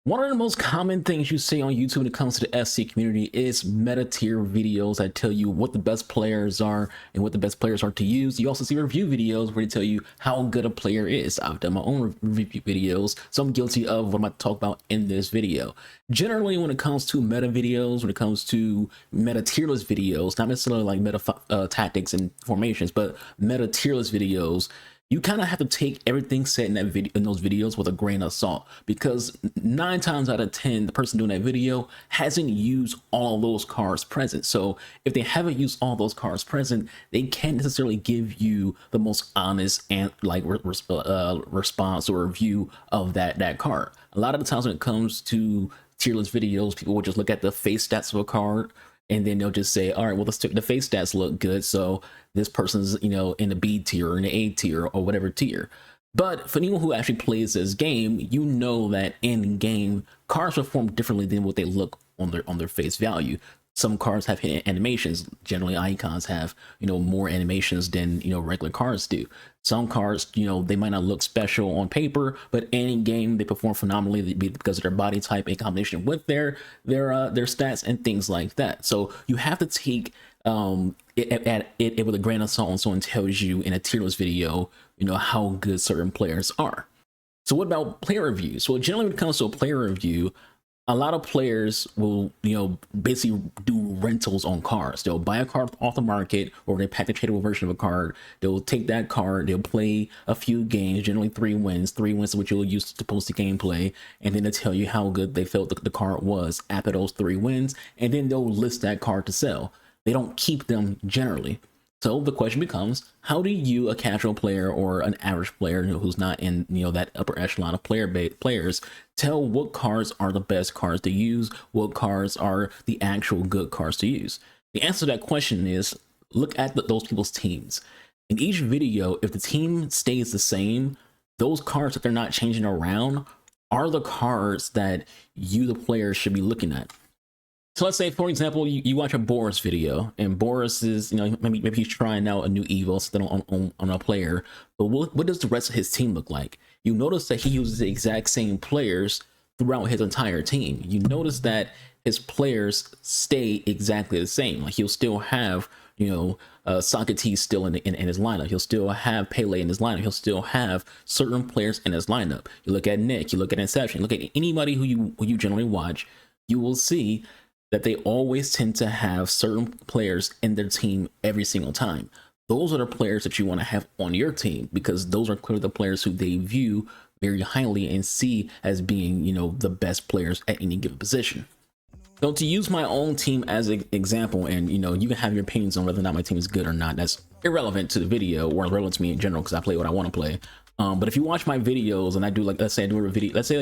One of the most common things you see on YouTube when it comes to the SC community is meta tier videos that tell you what the best players are and what the best players are to use. You also see review videos where they tell you how good a player is. I've done my own review videos, so I'm guilty of what I'm about to talk about in this video. Generally, when it comes to meta videos, when it comes to meta tier list videos, not necessarily like meta tactics and formations, but meta tier list videos, you kind of have to take everything said in that video, in those videos, with a grain of salt, because 9 times out of 10 the person doing that video hasn't used all of those cards present. So if they haven't used all those cards present, they can't necessarily give you the most honest and response or review of that card. A lot of the times when it comes to tier list videos, people will just look at the face stats of a card and then they'll just say, all right, well, the face stats look good, so this person's, you know, in the B tier or in the A tier or whatever tier. But for anyone who actually plays this game, you know that in game cards perform differently than what they look on their face value. Some cards have hidden animations. Generally, icons have, you know, more animations than, you know, regular cards do. Some cards, you know, they might not look special on paper, but in game they perform phenomenally because of their body type in combination with their stats and things like that. So you have to take it with a grain of salt when someone tells you in a tier list video, you know, how good certain players are. So what about player reviews? Well, generally when it comes to a player review, a lot of players will, you know, basically do rentals on cards. They'll buy a card off the market, or they pack a tradable version of a card. They'll take that card, they'll play a few games, generally 3 wins. 3 wins is what you'll use to post the gameplay, and then they'll tell you how good they felt the card was after those 3 wins, and then they'll list that card to sell. They don't keep them generally. So the question becomes, how do you, a casual player or an average player, you know, who's not in, you know, that upper echelon of players, tell what cards are the best cards to use, what cards are the actual good cards to use? The answer to that question is, look at those people's teams. In each video, if the team stays the same, those cards that they're not changing around are the cards that you, the player, should be looking at. So let's say, for example, you watch a Boris video, and Boris is, you know, maybe he's trying out a new Evo something on a player, but what does the rest of his team look like? You notice that he uses the exact same players throughout his entire team. You notice that his players stay exactly the same. Like, he'll still have, you know, Socrates still in his lineup. He'll still have Pele in his lineup. He'll still have certain players in his lineup. You look at Nick, you look at Inception, look at anybody who you generally watch, you will see that they always tend to have certain players in their team every single time. Those are the players that you want to have on your team, because those are clearly the players who they view very highly and see as being, you know, the best players at any given position. So to use my own team as an example, and, you know, you can have your opinions on whether or not my team is good or not, that's irrelevant to the video, or irrelevant to me in general, because I play what I want to play. But if you watch my videos and I do, like, let's say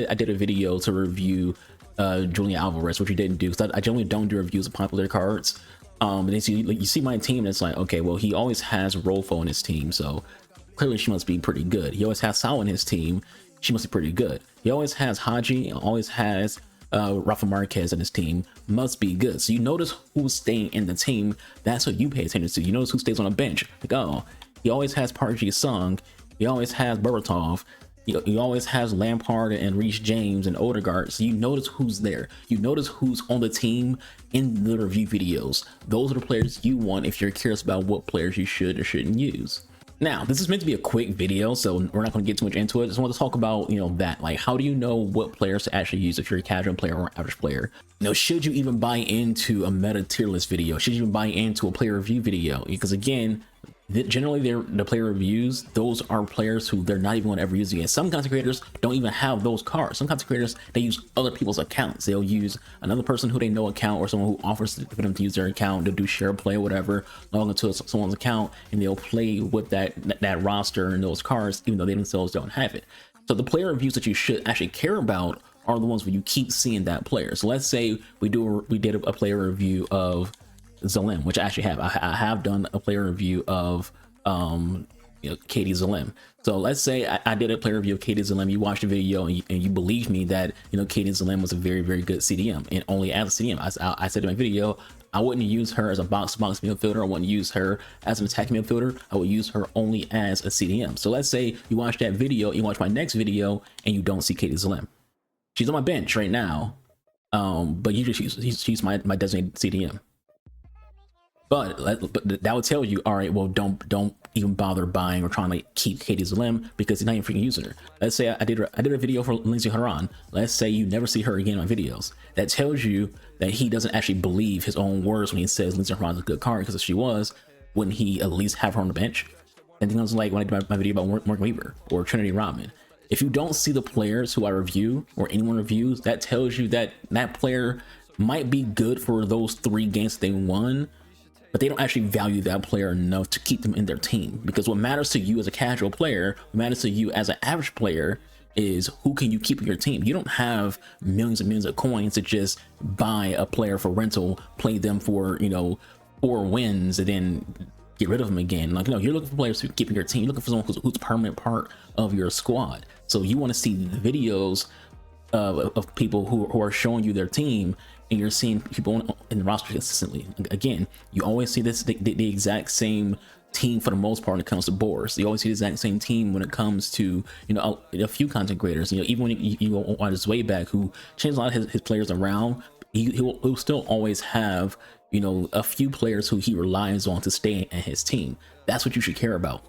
I did a video to review Julian Alvarez, which you didn't do, because I generally don't do reviews of popular cards. And then you see my team, and it's like, okay, well, he always has Rolfo in his team, so clearly she must be pretty good. He always has Sal in his team, she must be pretty good. He always has Haji, and always has Rafa Marquez in his team, must be good. So you notice who's staying in the team, that's what you pay attention to. You notice who stays on a bench, like, oh, he always has Park Ji-sung, he always has Berbatov, he always has Lampard and Reece James and Odegaard. So you notice who's there. You notice who's on the team in the review videos. Those are the players you want if you're curious about what players you should or shouldn't use. Now, this is meant to be a quick video, so we're not going to get too much into it. I just want to talk about, you know, that, like, how do you know what players to actually use if you're a casual player or an average player? You know, should you even buy into a meta tier list video? Should you even buy into a player review video? Because again, generally the player reviews, those are players who they're not even going to ever use again. Some content creators don't even have those cards. Some content creators, they use other people's accounts. They'll use another person who they know account, or someone who offers for them to use their account. They'll do share play or whatever, log into someone's account, and they'll play with that roster and those cards, even though they themselves don't have it. So the player reviews that you should actually care about are the ones where you keep seeing that player. So let's say we did a player review of Zalim, which I actually have. I have done a player review of you know, Katie Zalim. So let's say I did a player review of Katie Zalim. You watched the video and you believe me that, you know, Katie Zalim was a very, very good CDM, and only as a CDM. I said in my video, I wouldn't use her as a box-to-box midfielder. I wouldn't use her as an attacking midfielder. I would use her only as a CDM. So let's say you watch that video, you watch my next video, and you don't see Katie Zalim. She's on my bench right now. But usually she's my designated CDM. But that would tell you, all right, well, don't even bother buying or trying to keep Katie Zalim because he's not even freaking using her. Let's say I did a video for Lindsay Haran. Let's say you never see her again in my videos. That tells you that he doesn't actually believe his own words when he says Lindsay Haran is a good card, because if she was, wouldn't he at least have her on the bench? And then I was like when I did my video about Morgan Weaver or Trinity Rodman. If you don't see the players who I review or anyone reviews, that tells you that that player might be good for those 3 games they won, but they don't actually value that player enough to keep them in their team. Because what matters to you as a casual player, what matters to you as an average player, is who can you keep in your team. You don't have millions and millions of coins to just buy a player for rental, play them for, you know, 4 wins, and then get rid of them again. Like, no, you're looking for players to keep in your team. You're looking for someone who's a permanent part of your squad. So you want to see the videos of people who are showing you their team, and you're seeing people in the roster consistently. Again, you always see the exact same team for the most part when it comes to Boris. You always see the exact same team when it comes to, you know, a few content creators. You know, even when you go on his way back, who changed a lot of his players around, he'll still always have, you know, a few players who he relies on to stay in his team. That's what you should care about.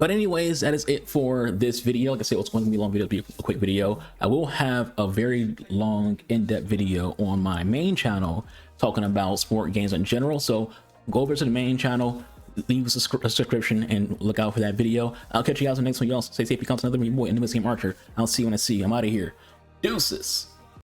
But anyways, that is it for this video. Like I said, it's going to be a long video, be a quick video. I will have a very long, in-depth video on my main channel talking about sport games in general. So go over to the main channel, leave a subscription, and look out for that video. I'll catch you guys in the next one. Y'all stay safe. Becomes another boy, Infamous Game Archer. I'll see you when I see you. I'm out of here. Deuces.